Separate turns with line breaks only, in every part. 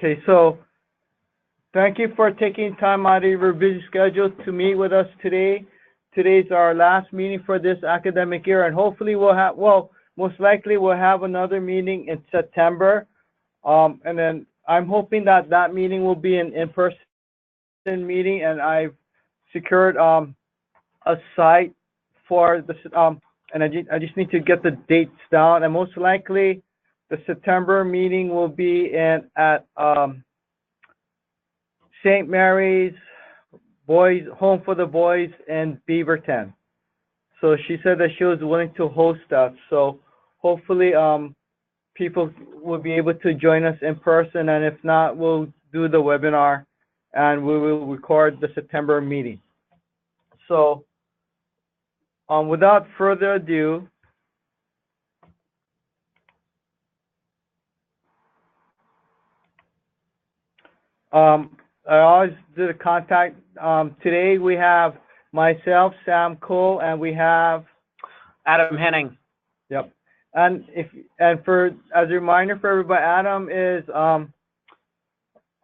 Okay, so thank you for taking time out of your busy schedule to meet with us today. Today's our last meeting for this academic year, and hopefully we'll have, well, most likely we'll have another meeting in September. And then I'm hoping that that meeting will be an in-person meeting, and I've secured a site for the, and I just need to get the dates down, and most likely the September meeting will be at St. Mary's Boys Home for the Boys in Beaverton. So she said that she was willing to host us. So hopefully people will be able to join us in person, and if not, we'll do the webinar and we will record the September meeting. So without further ado, I always do the contact. Today we have myself, Sam Cole, and we have
Adam Henning.
Yep. And as a reminder for everybody, Adam is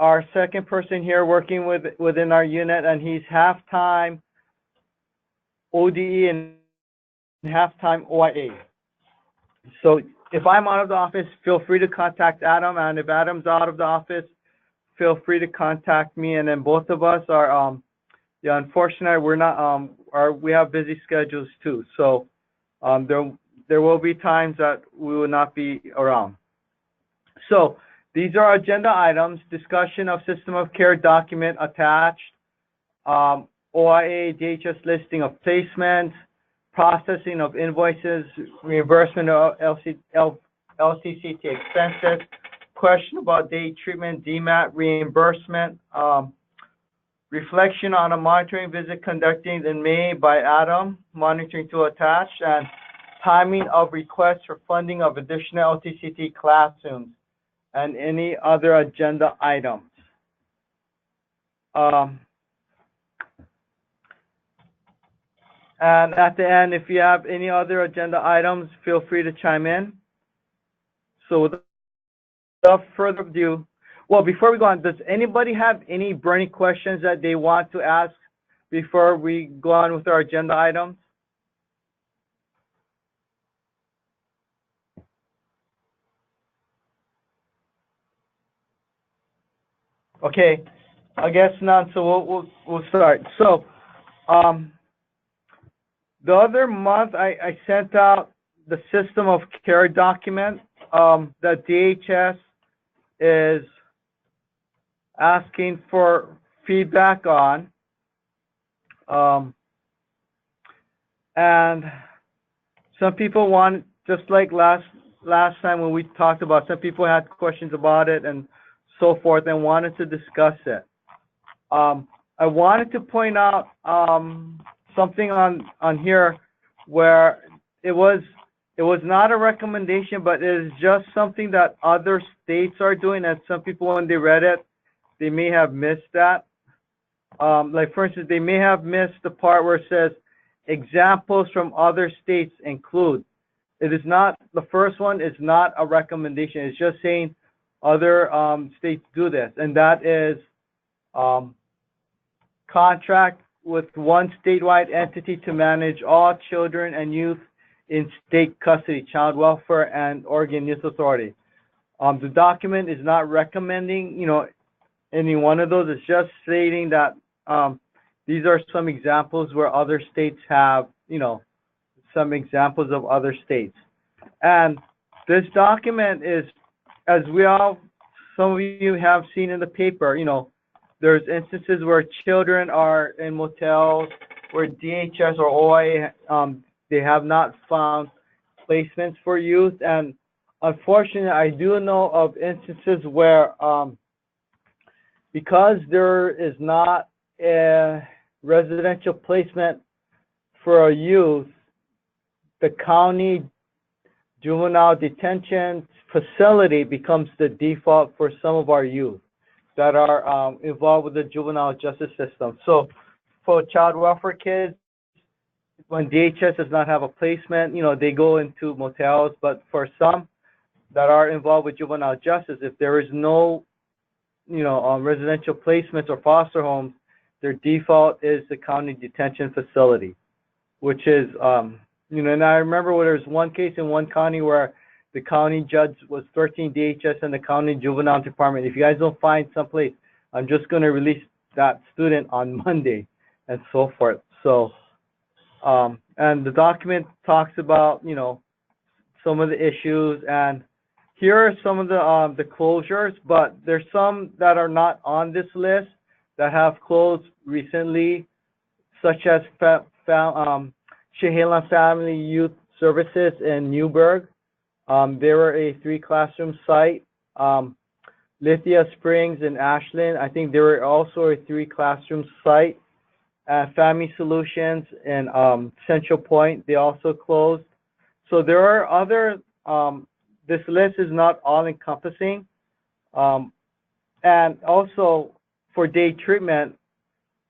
our second person here working within our unit, and he's half-time ODE and half-time OIA. So if I'm out of the office, feel free to contact Adam, and if Adam's out of the office, feel free to contact me. And then both of us are, yeah, unfortunately, we're not, we have busy schedules too. So there will be times that we will not be around. So these are agenda items: discussion of system of care document attached, OIA DHS listing of placements, processing of invoices, reimbursement of LTCT expenses, question about day treatment, DMAT reimbursement, reflection on a monitoring visit conducted in May by Adam, monitoring to attach, and timing of requests for funding of additional LTCT classrooms, and any other agenda items. And at the end, if you have any other agenda items, feel free to chime in. So without further ado, well, before we go on, does anybody have any burning questions that they want to ask before we go on with our agenda items? Okay, I guess none, so we'll start. So the other month I sent out the system of care document that DHS is asking for feedback on, and some people want, just like last time when we talked about, some people had questions about it and so forth and wanted to discuss it. I wanted to point out something on here where it was not a recommendation, but it is just something that other states are doing, and some people, when they read it, they may have missed that. Like, for instance, they may have missed the part where it says examples from other states include. It is not, the first one is not a recommendation. It's just saying other states do this, and that is contract with one statewide entity to manage all children and youth in state custody, Child Welfare and Oregon Youth Authority. The document is not recommending, any one of those. It's just stating that these are some examples where other states have, some examples of other states. And this document is, as some of you have seen in the paper, there's instances where children are in motels where DHS or OIA, they have not found placements for youth. And unfortunately, I do know of instances where, because there is not a residential placement for a youth, the county juvenile detention facility becomes the default for some of our youth that are involved with the juvenile justice system. So for child welfare kids, when DHS does not have a placement, they go into motels. But for some that are involved with juvenile justice, if there is no residential placements or foster homes, their default is the county detention facility, which is, and I remember there was one case in one county where the county judge was 13 DHS and the county juvenile department. If you guys don't find someplace, I'm just going to release that student on Monday and so forth. So, and the document talks about, some of the issues, and here are some of the closures, but there's some that are not on this list that have closed recently, such as Chehalan Family Youth Services in Newburgh. They were a 3-classroom site. Lithia Springs in Ashland, I think they were also a 3-classroom site. Family Solutions in Central Point, they also closed. So there are other, this list is not all encompassing. And also for day treatment,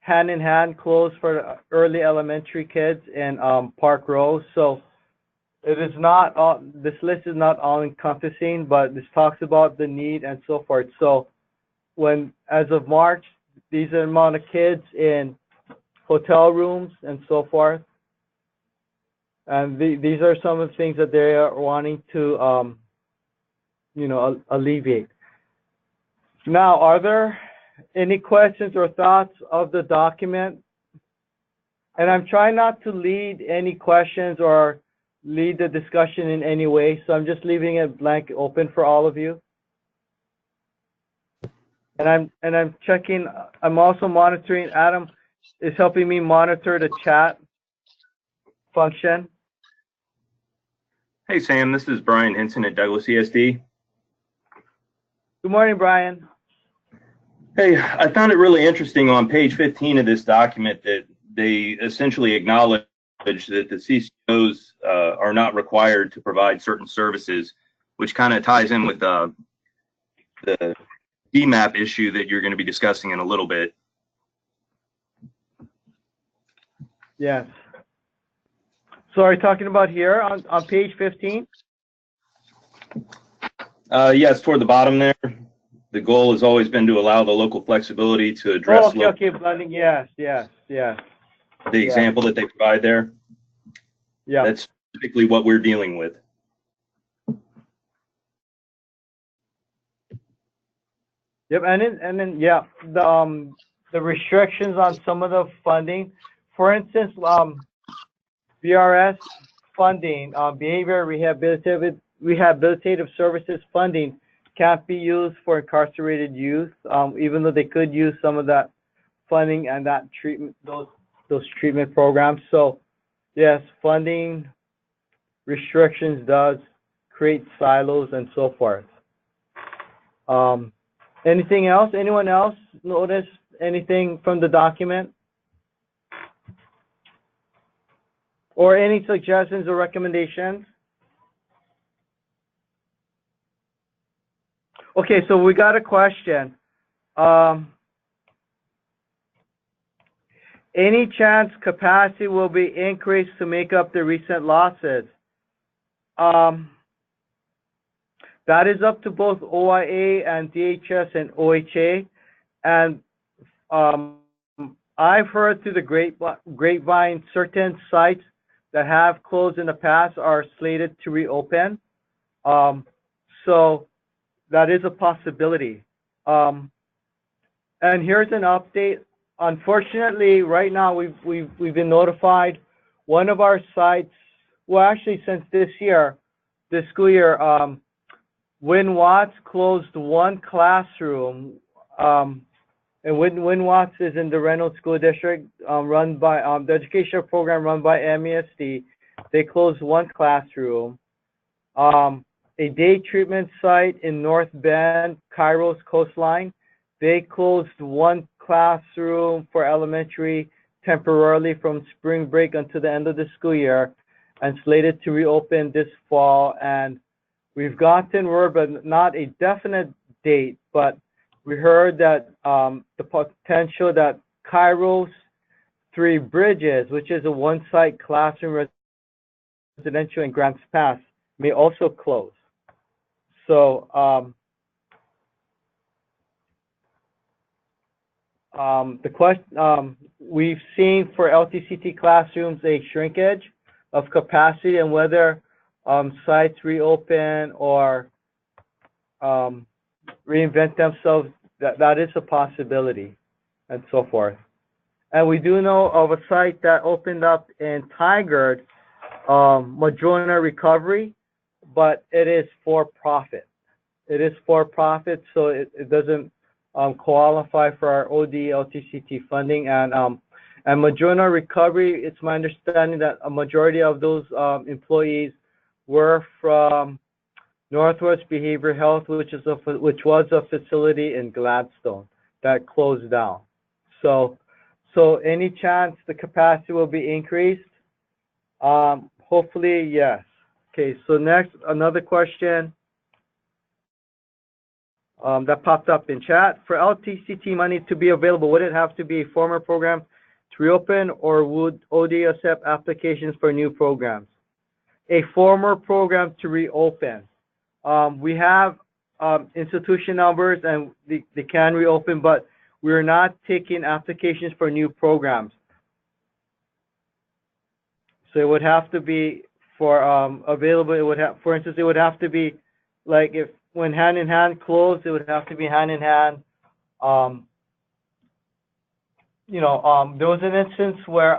Hand in Hand closed for early elementary kids in Park Row. So it is not all, this list is not all encompassing, but this talks about the need and so forth. So as of March, these are the amount of kids in hotel rooms and so forth. And these are some of the things that they are wanting to, alleviate. Now, are there any questions or thoughts of the document? And I'm trying not to lead any questions or lead the discussion in any way, so I'm just leaving it blank open for all of you. And I'm checking. I'm also monitoring. Adam is helping me monitor the chat function.
Hey, Sam, this is Brian Henson at Douglas ESD.
Good morning, Brian.
Hey, I found it really interesting on page 15 of this document that they essentially acknowledge that the CCOs are not required to provide certain services, which kind of ties in with the DMAP issue that you're going to be discussing in a little bit.
Yes. So are you talking about here on page 15?
Yes, toward the bottom there. The goal has always been to allow the local flexibility to address
okay, blending. Yes.
the example that they provide there.
Yeah.
That's typically what we're dealing with.
Yep, and then the restrictions on some of the funding. For instance, BRS funding, behavior rehabilitative services funding can't be used for incarcerated youth, even though they could use some of that funding and that treatment, those treatment programs. So yes, funding restrictions does create silos and so forth. Anything else? Anyone else notice anything from the document? Or any suggestions or recommendations? Okay, so we got a question. Any chance capacity will be increased to make up the recent losses? That is up to both OIA and DHS and OHA. And I've heard through the grapevine certain sites that have closed in the past are slated to reopen. So that is a possibility. And here's an update. Unfortunately, right now we've been notified one of our sites, well actually since this school year, Win Watts closed one classroom, and Win Watts is in the Reynolds School District, run by the educational program run by MESD. They closed one classroom. A day treatment site in North Bend, Cairo's Coastline, they closed one classroom for elementary temporarily from spring break until the end of the school year, and slated to reopen this fall. And we've gotten word, but not a definite date, but we heard that the potential that Cairo's Three Bridges, which is a one-site classroom residential in Grants Pass, may also close. So we've seen for LTCT classrooms a shrinkage of capacity, and whether sites reopen or reinvent themselves, that is a possibility, and so forth. And we do know of a site that opened up in Tigard, Madrona Recovery, but it is for profit. It is for profit, so it doesn't qualify for our OD LTCT funding. And Madrona Recovery, it's my understanding that a majority of those employees were from Northwest Behavioral Health, which was a facility in Gladstone that closed down. So any chance the capacity will be increased? Hopefully, yes. Okay, so next, another question that popped up in chat. For LTCT money to be available, would it have to be a former program to reopen, or would OD accept applications for new programs? A former program to reopen. We have institution numbers and they can reopen, but we're not taking applications for new programs. So it would have to be for available. It would have, for instance, it would have to be like if when hand in hand closed, it would have to be hand in hand. There was an instance where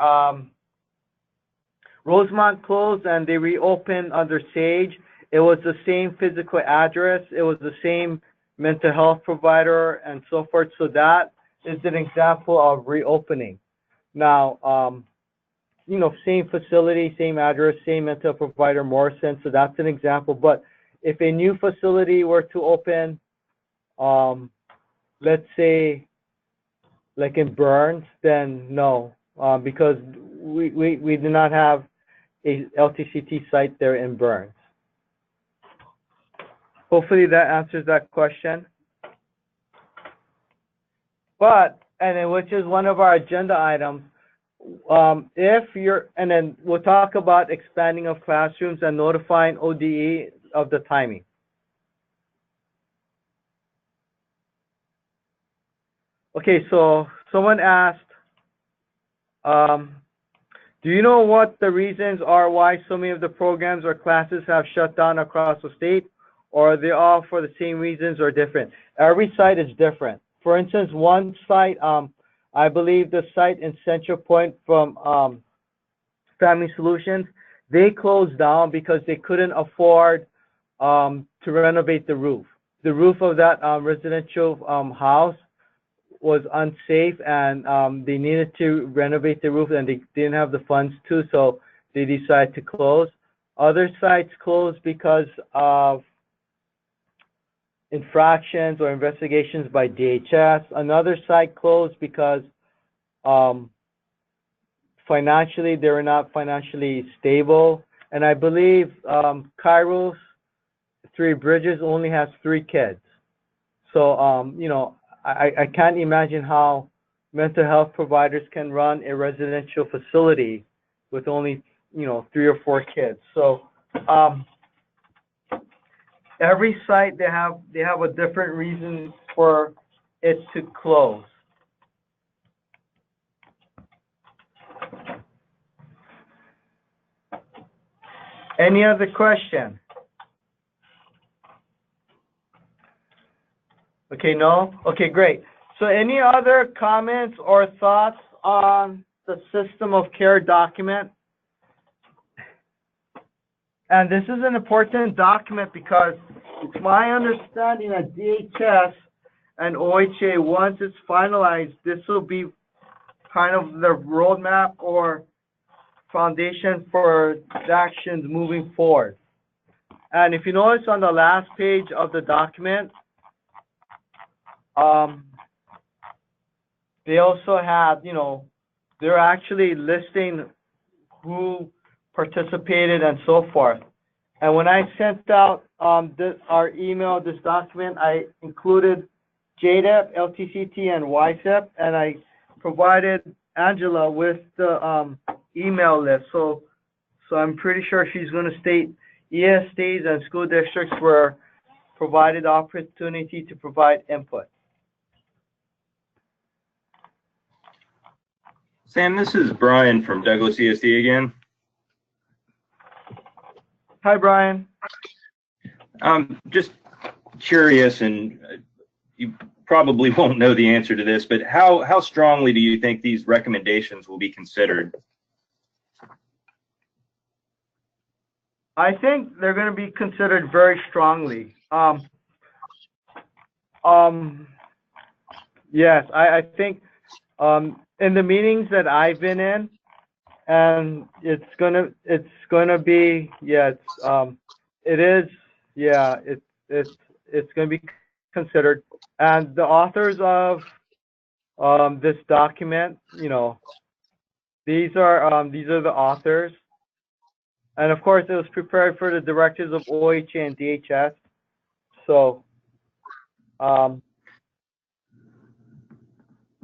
Rosemont closed and they reopened under Sage. It was the same physical address. It was the same mental health provider and so forth. So that is an example of reopening. Now, same facility, same address, same mental health provider, Morrison. So that's an example. But if a new facility were to open, let's say like in Burns, then no, because we do not have a LTCT site there in Burns. Hopefully that answers that question. But, and then which is one of our agenda items, and then we'll talk about expanding of classrooms and notifying ODE of the timing. Okay, so someone asked, do you know what the reasons are why so many of the programs or classes have shut down across the state? Or are they all for the same reasons or different? Every site is different. For instance, one site, I believe the site in Central Point from Family Solutions, they closed down because they couldn't afford to renovate the roof. The roof of that residential house was unsafe, and they needed to renovate the roof, and they didn't have the funds to, so they decided to close. Other sites closed because of infractions or investigations by DHS. Another site closed because financially they were not financially stable. And I believe Kairos Three Bridges only has 3 kids. So I can't imagine how mental health providers can run a residential facility with only 3 or 4 kids. So every site, they have a different reason for it to close. Any other question? Okay, no? Okay, great. So any other comments or thoughts on the system of care document? And this is an important document because it's my understanding that DHS and OHA, once it's finalized, this will be kind of the roadmap or foundation for the actions moving forward. And if you notice on the last page of the document, they also have, they're actually listing who participated and so forth. And when I sent out our email, this document, I included JDEP, LTCT, and YSEP, and I provided Angela with the email list. So I'm pretty sure she's going to state ESDs and school districts were provided opportunity to provide input.
Sam, this is Brian from Douglas ESD again.
Hi, Brian.
Just curious, and you probably won't know the answer to this, but how strongly do you think these recommendations will be considered?
I think they're going to be considered very strongly. Yes, I think in the meetings that I've been in, and it's gonna be, yeah, it is, yeah, it's gonna be considered. And the authors of this document, you know, these are the authors, and of course it was prepared for the directors of OHA and DHS. So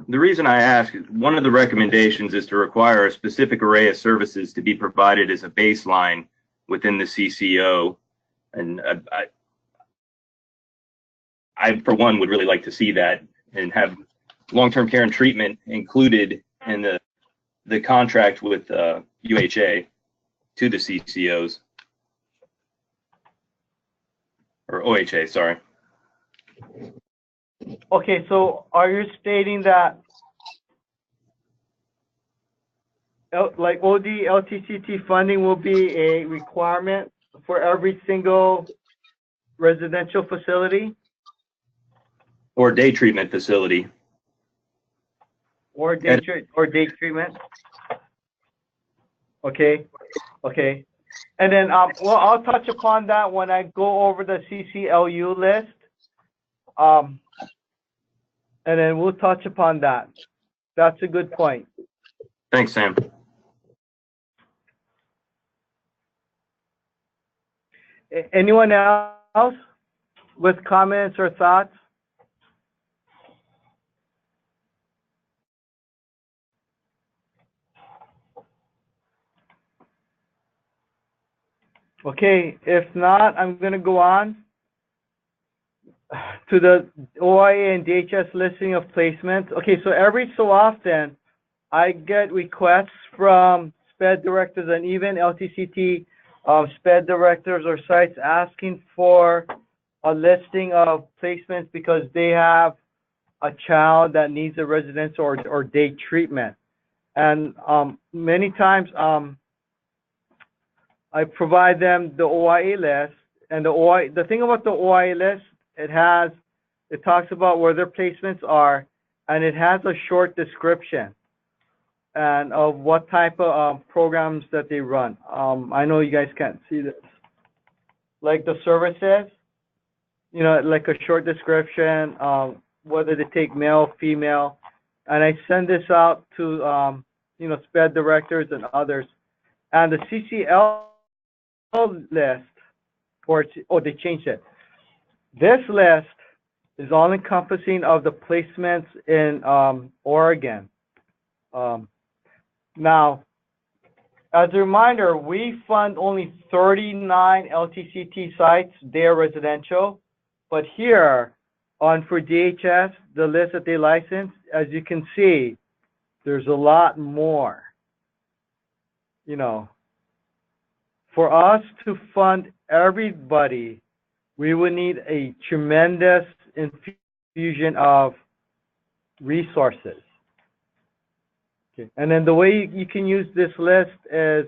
the reason I ask is one of the recommendations is to require a specific array of services to be provided as a baseline within the CCO. And I, for one, would really like to see that and have long-term care and treatment included in the contract with UHA to the CCOs, or OHA, sorry.
okay, so are you stating that like OD LTCT funding will be a requirement for every single residential facility
Or day treatment facility.
or day treatment? Okay, okay. And then well, I'll touch upon that when I go over the CCLU list. And then we'll touch upon that. That's a good point.
Thanks, Sam.
Anyone else with comments or thoughts? Okay, if not, I'm going to go on to the OIA and DHS listing of placements. Okay, so every so often, I get requests from SPED directors and even LTCT SPED directors or sites asking for a listing of placements because they have a child that needs a residential or day treatment. And many times I provide them the OIA list, and the thing about the OIA list, it talks about where their placements are, and it has a short description and of what type of programs that they run. I know you guys can't see this. Like the services, you know, like a short description, whether they take male, female, and I send this out to, you know, SPED directors and others. And the CCL list, they changed it. This list is all encompassing of the placements in Oregon. Now, as a reminder, we fund only 39 LTCT sites, they're residential, but here for DHS, the list that they license, as you can see, there's a lot more. You know, for us to fund everybody, we would need a tremendous infusion of resources. Okay. And then the way you can use this list is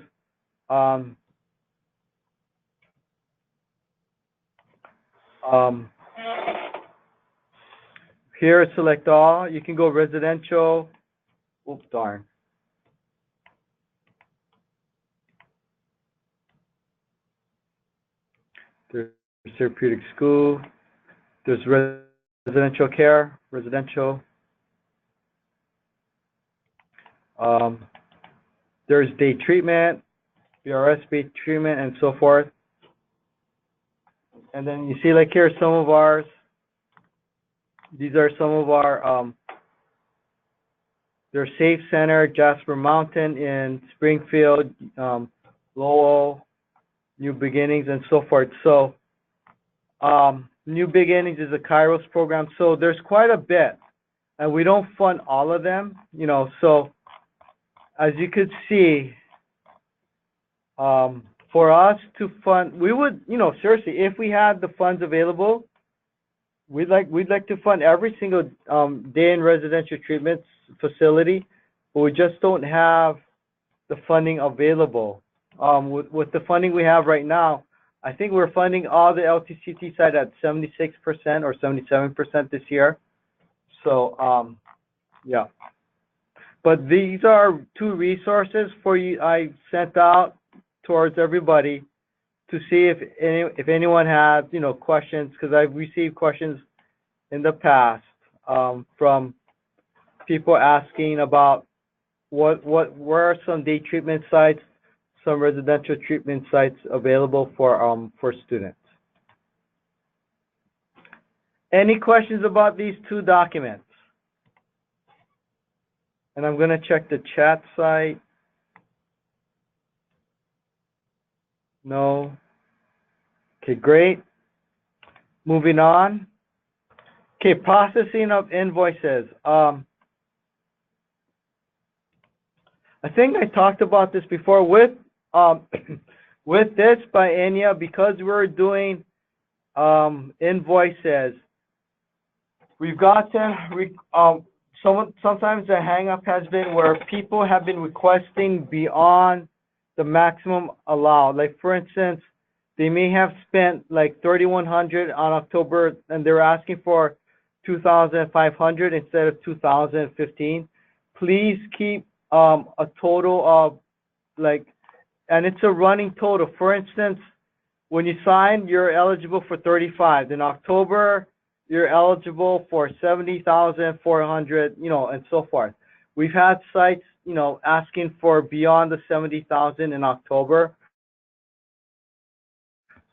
here, select all. You can go residential. Oops, darn. There's therapeutic school. There's residential care, residential. There's day treatment, BRS-based treatment, and so forth. And then you see, like here, some of ours. These are some of our. There's Safe Center, Jasper Mountain in Springfield, Lowell, New Beginnings, and so forth. So, New Beginnings is a Kairos program. So there's quite a bit, and we don't fund all of them, you know. So as you could see, for us to fund, we would, seriously, if we had the funds available, we'd like to fund every single day in residential treatment facility, but we just don't have the funding available. With the funding we have right now, I think we're funding all the LTCT side at 76% or 77% this year. So, yeah. But these are two resources for you. I sent out towards everybody to see if anyone has, questions, because I've received questions in the past from people asking about where are some day treatment sites, some residential treatment sites available for students. Any questions about these two documents? And I'm going to check the chat site. No. Okay, great. Moving on. Okay, processing of invoices. I think I talked about this before with this biennia, because we're doing invoices. We've gotten sometimes the hang-up has been where people have been requesting beyond the maximum allowed. Like, for instance, they may have spent like $3,100 on October, and they're asking for $2,500 instead of $2,015. Please keep a total of and it's a running total. For instance, when you sign, you're eligible for $35,000. In October, you're eligible for $70,400, and so forth. We've had sites, asking for beyond the $70,000 in October.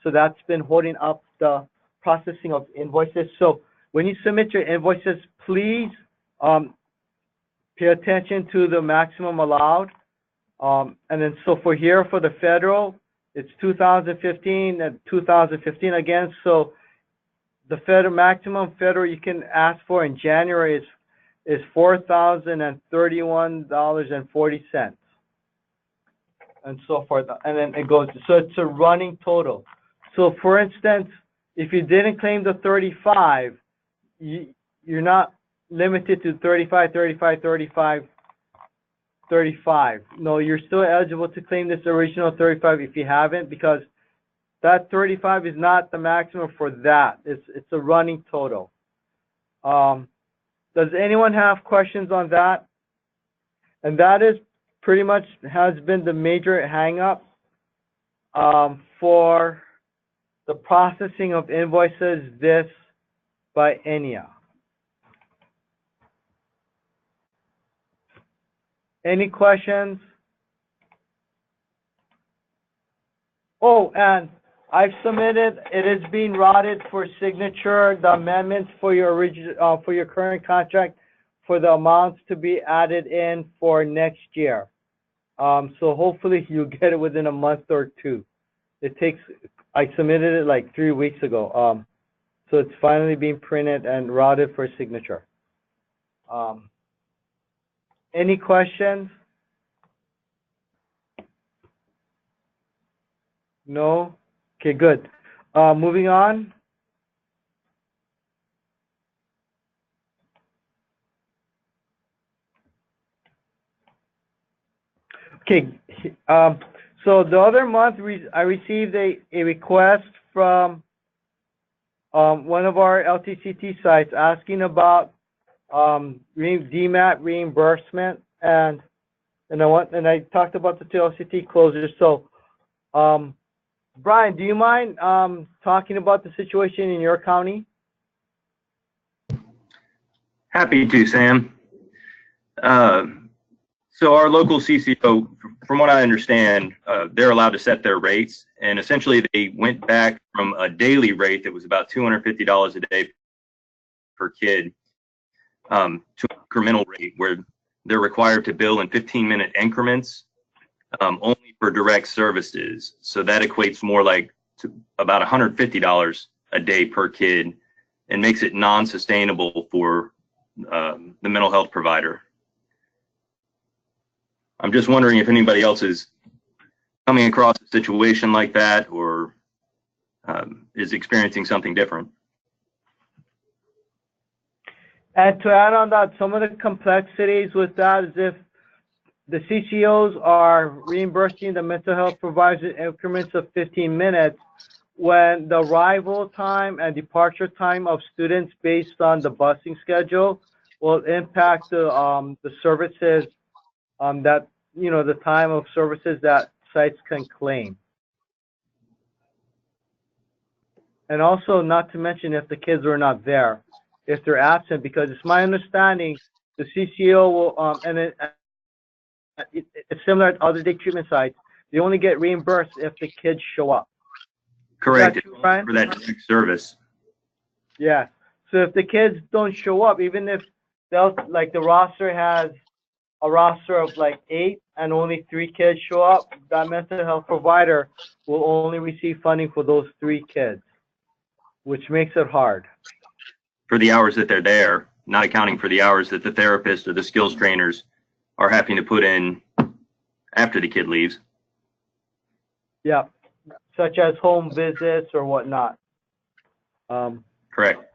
So that's been holding up the processing of invoices. So when you submit your invoices, please pay attention to the maximum allowed. And then so for the federal, it's 2015 and 2015 again. So the maximum federal you can ask for in January is $4,031.40, and so forth. And then it goes. So it's a running total. So for instance, if you didn't claim the 35, you're not limited to 35. No, you're still eligible to claim this original 35 if you haven't, because that 35 is not the maximum for that. It's a running total. Does anyone have questions on that? And that is pretty much has been the major hang-up for the processing of invoices this biennia. Any questions? Oh, and I've submitted, it is being routed for signature, the amendments for your original, for your current contract, for the amounts to be added in for next year. So hopefully you'll get it within a month or two. I submitted it like 3 weeks ago. So it's finally being printed and routed for signature. Any questions? No? Okay, good. Moving on. Okay, so the other month I received a request from one of our LTCT sites asking about DMAT reimbursement, and I talked about the LTCT closures. So, Brian, do you mind talking about the situation in your county?
Happy to, Sam. So our local CCO, from what I understand, they're allowed to set their rates, and essentially they went back from a daily rate that was about $250 a day per kid to an incremental rate where they're required to bill in 15-minute increments only for direct services. So that equates more like to about $150 a day per kid and makes it non-sustainable for the mental health provider. I'm just wondering if anybody else is coming across a situation like that or is experiencing something different.
And to add on that, some of the complexities with that is if the CCOs are reimbursing the mental health providers in increments of 15 minutes, when the arrival time and departure time of students based on the busing schedule will impact the services that, you know, the time of services that sites can claim. And also, not to mention if the kids are not there, if they're absent, because it's my understanding the CCO will, it's similar to other day treatment sites, they only get reimbursed if the kids show up.
Correct.
True, Brian?
For that direct service.
Yeah. So if the kids don't show up, even if they'll, like the roster has a roster of like 8 and only 3 kids show up, that mental health provider will only receive funding for those 3 kids, which makes it hard.
For the hours that they're there, not accounting for the hours that the therapist or the skills trainers are having to put in after the kid leaves.
Yeah, such as home visits or whatnot.
Correct.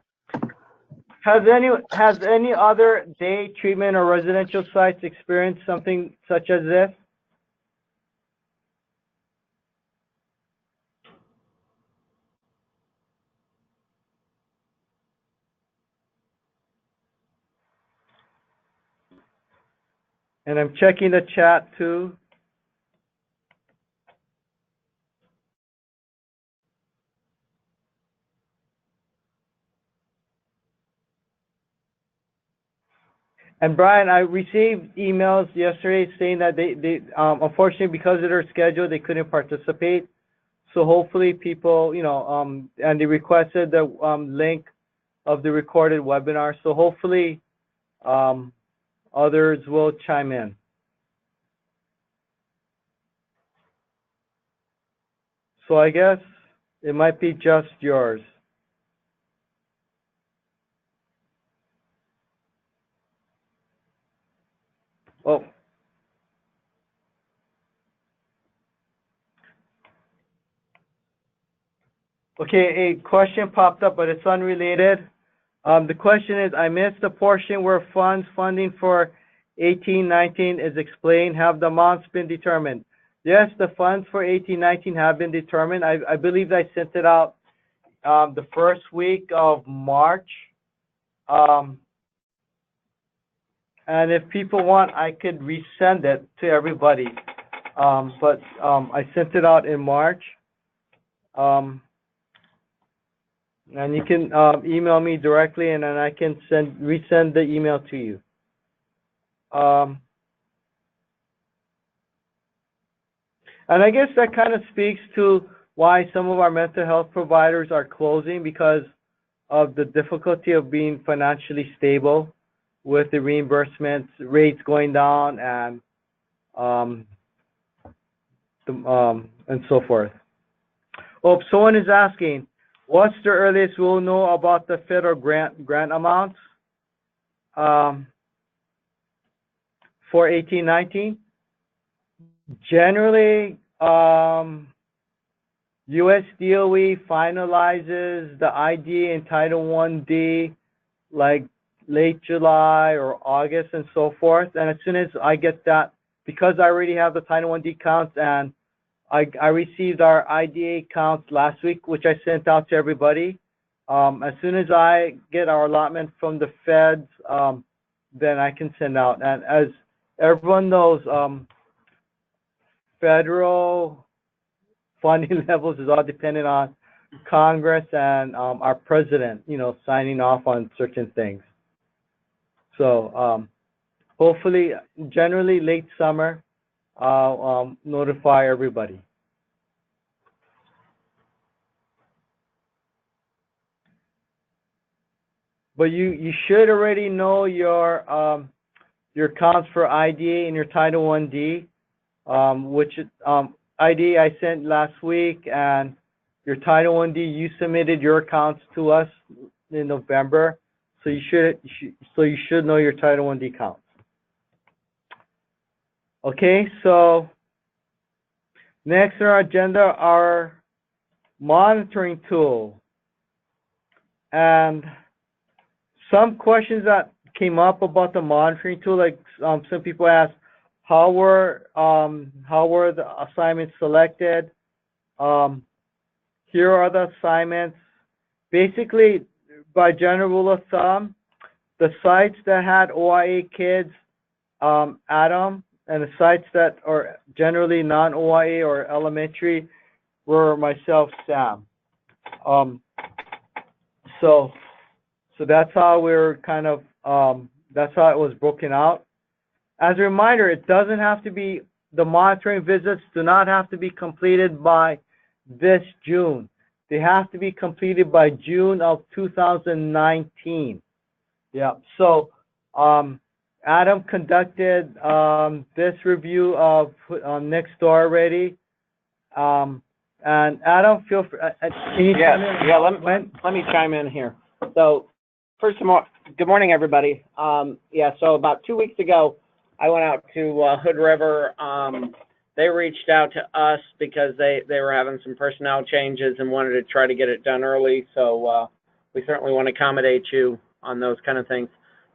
Has any other day treatment or residential sites experienced something such as this? And I'm checking the chat too. And Brian, I received emails yesterday saying that they unfortunately because of their schedule they couldn't participate. So hopefully people, you know, and they requested the link of the recorded webinar. So hopefully others will chime in. So I guess it might be just yours. Oh. Okay, a question popped up, but it's unrelated. The question is, I missed the portion where funding for 18-19 is explained. Have the amounts been determined? Yes, the funds for 18-19 have been determined. I believe I sent it out the first week of March. And if people want, I could resend it to everybody. But I sent it out in March. And you can email me directly, and then I can resend the email to you. And I guess that kind of speaks to why some of our mental health providers are closing, because of the difficulty of being financially stable with the reimbursement rates going down and so forth. Oh, someone is asking, what's the earliest we'll know about the federal grant amounts for 18-19? Generally, U.S. DOE finalizes the IDA and Title 1D like late July or August and so forth. And as soon as I get that, because I already have the Title 1D counts and I received our IDA counts last week, which I sent out to everybody. As soon as I get our allotment from the feds, then I can send out. And as everyone knows, federal funding levels is all dependent on Congress and our president, you know, signing off on certain things. So hopefully, generally late summer, I'll notify everybody. But you should already know your counts for IDA and your Title 1D, which IDA I sent last week, and your Title 1D you submitted your counts to us in November, so you should know your Title 1D counts. Okay, so next on our agenda are monitoring tool. And some questions that came up about the monitoring tool, like some people asked, how were the assignments selected? Here are the assignments. Basically, by general rule of thumb, the sites that had OIA kids, Adam, and the sites that are generally non-OIA or elementary were myself, Sam. So that's how we're kind of, that's how it was broken out. As a reminder, it doesn't have to be, the monitoring visits do not have to be completed by this June. They have to be completed by June of 2019. Yeah, so Adam conducted this review of next door already. And Adam, feel free.
Let me chime in here. So, first of all, good morning, everybody. So about 2 weeks ago, I went out to Hood River. They reached out to us because they were having some personnel changes and wanted to try to get it done early. So we certainly want to accommodate you on those kind of things.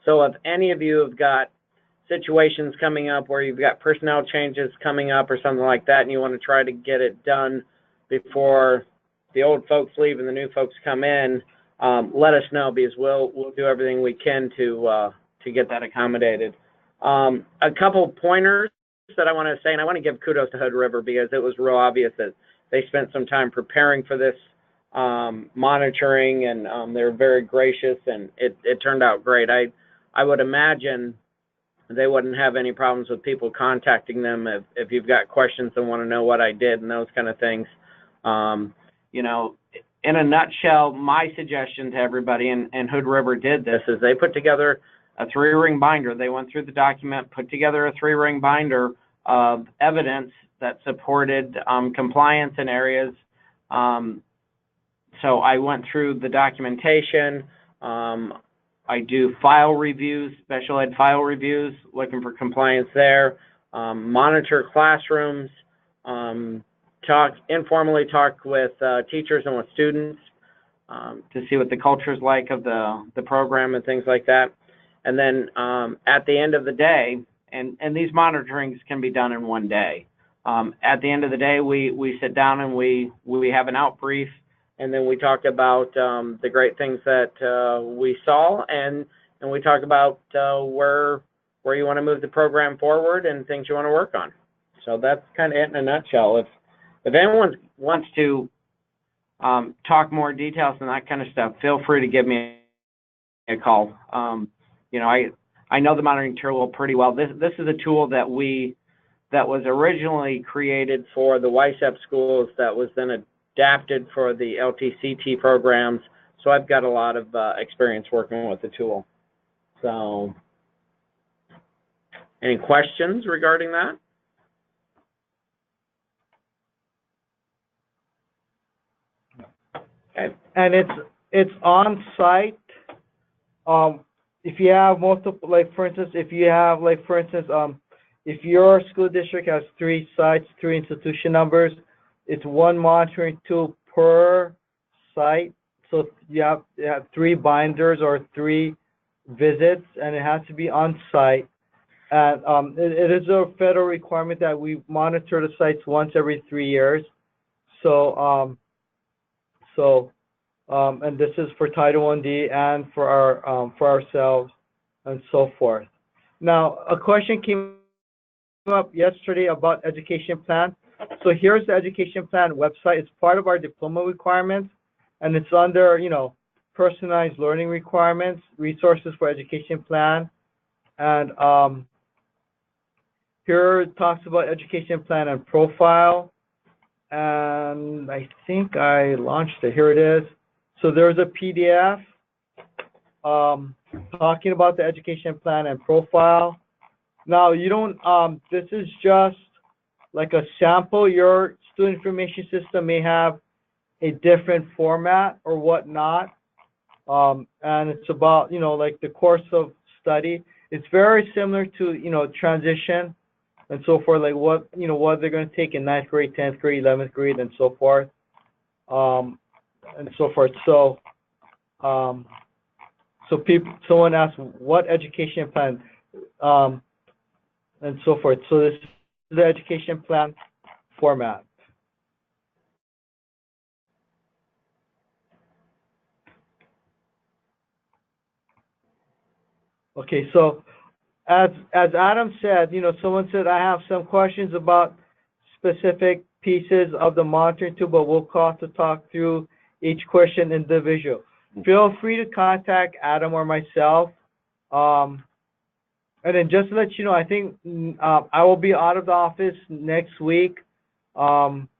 So if any of you have got situations coming up where you've got personnel changes coming up or something like that, and you want to try to get it done before the old folks leave and the new folks come in, let us know, because we'll do everything we can to get that accommodated. A couple pointers that I want to say, and I want to give kudos to Hood River because it was real obvious that they spent some time preparing for this monitoring, and they're very gracious, and it turned out great. I would imagine they wouldn't have any problems with people contacting them if you've got questions and want to know what I did and those kind of things. You know, in a nutshell, my suggestion to everybody, and Hood River did this, is they put together a 3-ring binder. They went through the document, put together a 3-ring binder of evidence that supported compliance in areas. So I went through the documentation. I do file reviews, special ed file reviews, looking for compliance there. Monitor classrooms. Informally talk with teachers and with students to see what the culture is like of the program and things like that. And then at the end of the day, and these monitorings can be done in one day. At the end of the day, we sit down and we have an out brief, and then we talk about the great things that we saw, and we talk about where you want to move the program forward and things you want to work on. So that's kind of it in a nutshell. If anyone wants to talk more details and that kind of stuff, feel free to give me a call. You know, I know the monitoring tool pretty well. This is a tool that was originally created for the YSEP schools that was then adapted for the LTCT programs. So I've got a lot of experience working with the tool. So any questions regarding that? Okay.
And it's on site. If you have multiple, like for instance, if your school district has 3 sites, 3 institution numbers, it's 1 monitoring tool per site. So you have 3 binders or 3 visits, and it has to be on site. And it is a federal requirement that we monitor the sites once every 3 years. So and this is for Title I-D and for ourselves and so forth. Now, a question came up yesterday about education plan. So here's the education plan website. It's part of our diploma requirements, and it's under, you know, personalized learning requirements, resources for education plan. And here it talks about education plan and profile. And I think I launched it. Here it is. So there's a PDF talking about the education plan and profile. Now, you don't, this is just like a sample. Your student information system may have a different format or whatnot. And it's about, you know, like the course of study. It's very similar to, you know, transition and so forth, like what, what they're going to take in ninth grade, 10th grade, 11th grade, and so forth. And so forth. So, someone asked what education plan, and so forth. So this is the education plan format. Okay, so as Adam said, someone said I have some questions about specific pieces of the monitoring tool, but we'll call to talk through each question individual. Feel free to contact Adam or myself. And then just to let you know, I think I will be out of the office next week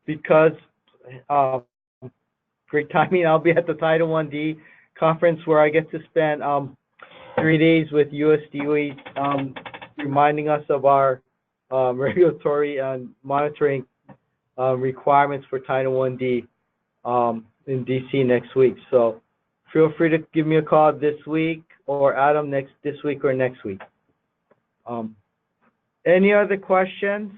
because great timing. I'll be at the Title 1D conference where I get to spend 3 days with USDOE, reminding us of our regulatory and monitoring requirements for Title 1D in DC next week. So feel free to give me a call this week or Adam this week or next week. Any other questions?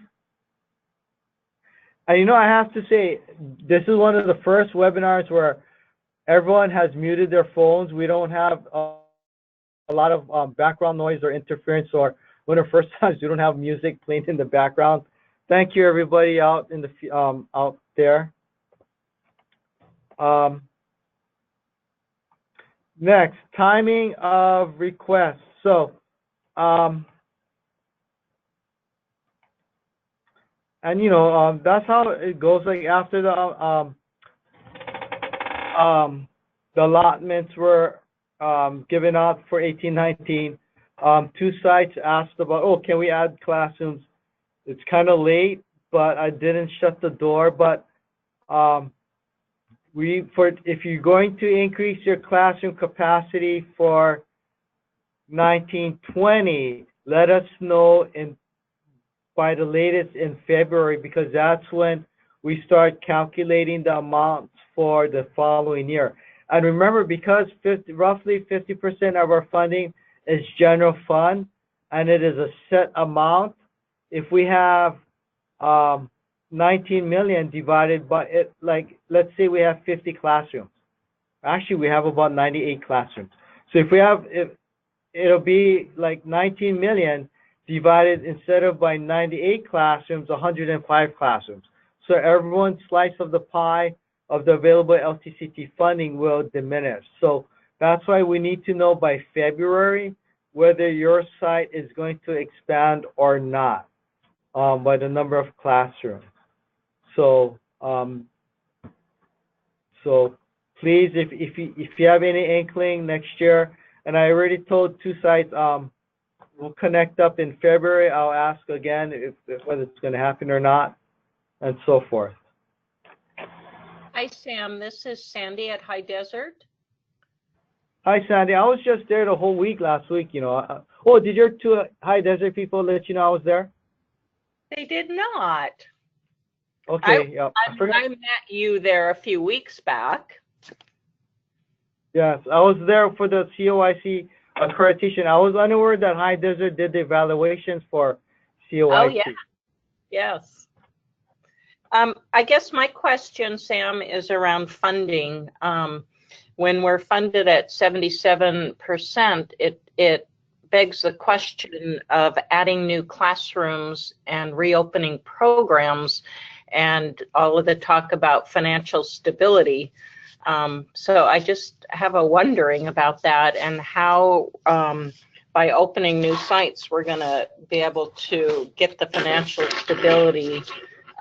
And I have to say, this is one of the first webinars where everyone has muted their phones. We don't have a lot of background noise or interference, or one of the first times we don't have music playing in the background. Thank you, everybody out in the out there. Next, timing of requests. So, and that's how it goes. Like after the allotments were given out for 1819, two sites asked about, oh, can we add classrooms? It's kind of late, but I didn't shut the door. But if you're going to increase your classroom capacity for 1920, let us know by the latest in February, because that's when we start calculating the amounts for the following year. And remember, because roughly 50% of our funding is general fund, and it is a set amount, if we have 19 million divided by it, like let's say we have 50 classrooms. Actually, we have about 98 classrooms. So it'll be like 19 million divided, instead of by 98 classrooms, 105 classrooms. So everyone's slice of the pie of the available LTCT funding will diminish. So that's why we need to know by February whether your site is going to expand or not by the number of classrooms. So so please, if you have any inkling next year, and I already told two sites, we'll connect up in February. I'll ask again whether it's going to happen or not, and so forth.
Hi, Sam. This is Sandy at High Desert.
Hi, Sandy. I was just there the whole week last week. Oh, did your two High Desert people let you know I was there?
They did not.
Okay.
I met you there a few weeks back.
Yes, I was there for the COIC accreditation. I was unaware that High Desert did the evaluations for COIC.
Oh, yeah. Yes. I guess my question, Sam, is around funding. When we're funded at 77%, it begs the question of adding new classrooms and reopening programs and all of the talk about financial stability. So I just have a wondering about that, and how by opening new sites we're going to be able to get the financial stability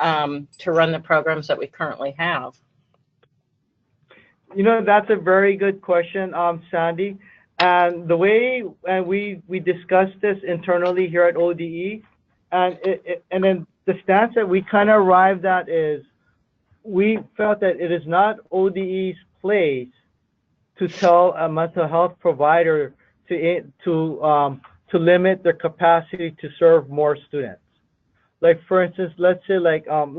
to run the programs that we currently have.
That's a very good question, Sandy. And the way we discussed this internally here at ODE, and then the stance that we kind of arrived at is, we felt that it is not ODE's place to tell a mental health provider to limit their capacity to serve more students. Like for instance, let's say I'm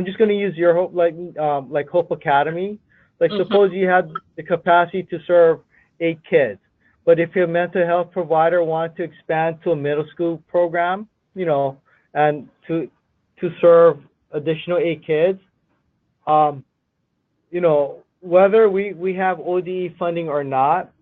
just going to use your Hope, like Hope Academy. Like suppose you had the capacity to serve 8 kids, But if your mental health provider wants to expand to a middle school program, and to serve additional 8 kids, whether we have ODE funding or not,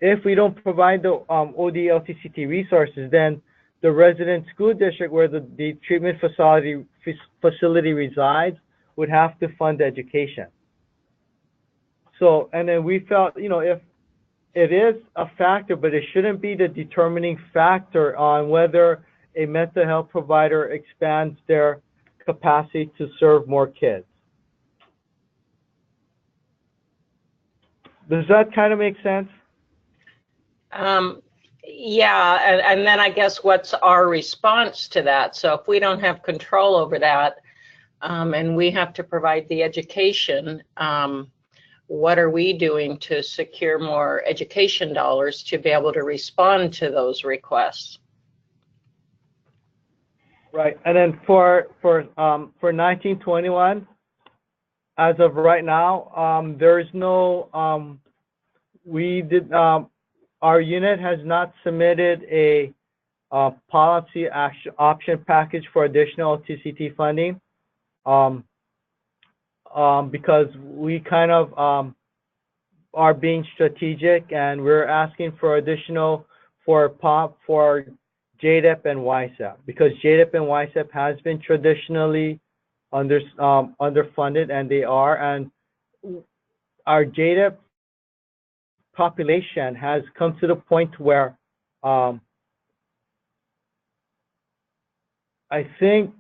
if we don't provide the ODE LTCT resources, then the resident school district where the treatment facility resides would have to fund education. So, and then we felt, if it is a factor, but it shouldn't be the determining factor on whether a mental health provider expands their capacity to serve more kids. Does that kind of make sense?
Yeah, and then I guess what's our response to that? So if we don't have control over that, and we have to provide the education, what are we doing to secure more education dollars to be able to respond to those requests?
Right, and then for 1921, as of right now, there is no. Our unit has not submitted a policy option package for additional LTCT funding, because we kind of are being strategic, and we're asking for additional for JDEP and YSEP, because JDEP and YSEP has been traditionally underfunded, and they are, and our JDEP population has come to the point where I think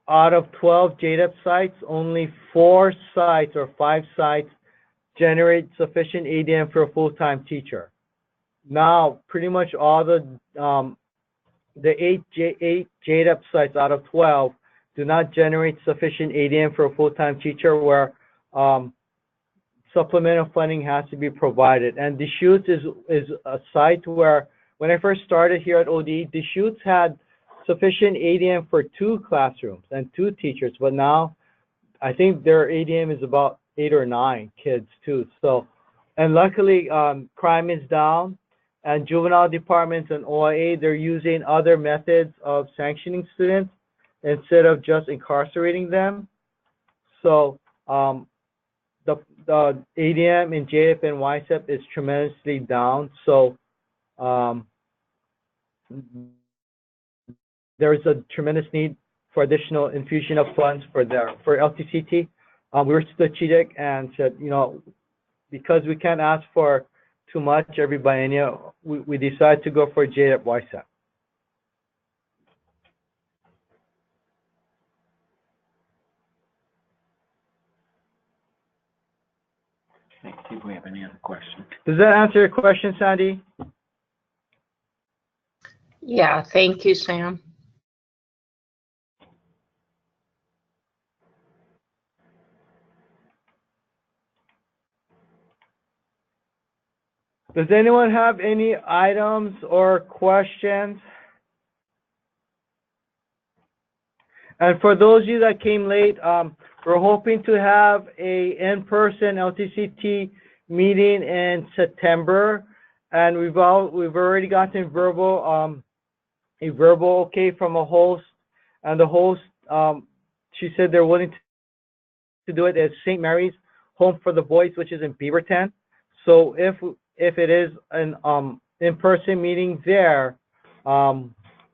out of 12 JDEP sites, only 4 sites or 5 sites generate sufficient ADM for a full-time teacher. Now, pretty much all the 8 JDEP sites out of 12 do not generate sufficient ADM for a full-time teacher, where supplemental funding has to be provided. And Deschutes is a site where, when I first started here at ODE, Deschutes had sufficient ADM for 2 classrooms and 2 teachers, but now I think their ADM is about 8 or 9 kids too. So, and luckily crime is down, and juvenile departments and OIA, they're using other methods of sanctioning students instead of just incarcerating them. So the ADM in JDEP and YSEP is tremendously down. So there is a tremendous need for additional infusion of funds for LTCT. We were strategic and said, because we can't ask for too much every biennial, we decided to go for JDEP YSEP.
Let's see if we have any other questions.
Does that answer your question, Sandy?
Yeah, thank you, Sam.
Does anyone have any items or questions? And for those of you that came late, we're hoping to have a in-person LTCT meeting in September, and we've already gotten a verbal okay from a host, and the host, she said they're willing to do it at St. Mary's Home for the Boys, which is in Beaverton. So if it is an in-person meeting there,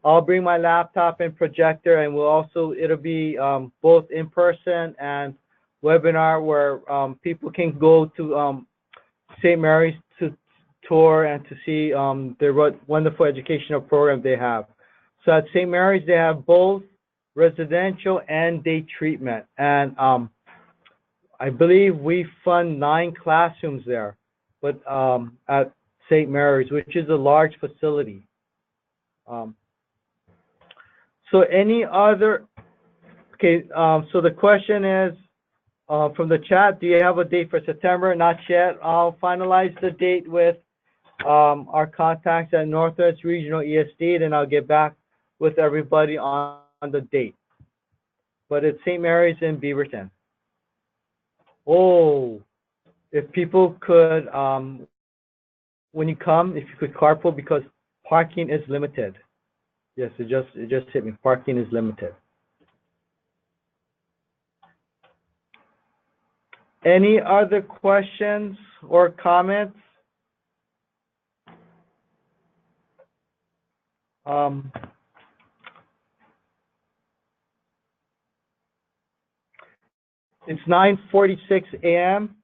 I'll bring my laptop and projector, and it'll be both in person and webinar, where people can go to St. Mary's to tour and to see the wonderful educational program they have. So at St. Mary's, they have both residential and day treatment, and I believe we fund 9 classrooms there, but at St. Mary's, which is a large facility. So any other, okay, so the question is from the chat, do you have a date for September? Not yet. I'll finalize the date with our contacts at Northwest Regional ESD, and I'll get back with everybody on the date. But it's St. Mary's in Beaverton. Oh, if people could when you come, if you could carpool, because parking is limited. Yes, it just hit me. Parking is limited. Any other questions or comments? It's 9:46 a.m.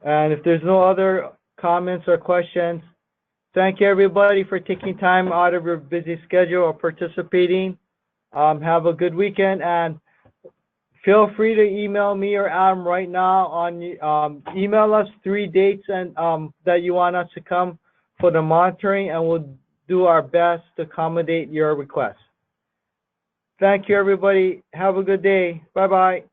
And if there's no other comments or questions, thank you everybody for taking time out of your busy schedule or participating. Have a good weekend, and feel free to email me or Adam right now on email us 3 dates and that you want us to come for the monitoring, and we'll do our best to accommodate your request. Thank you everybody. Have a good day. Bye-bye.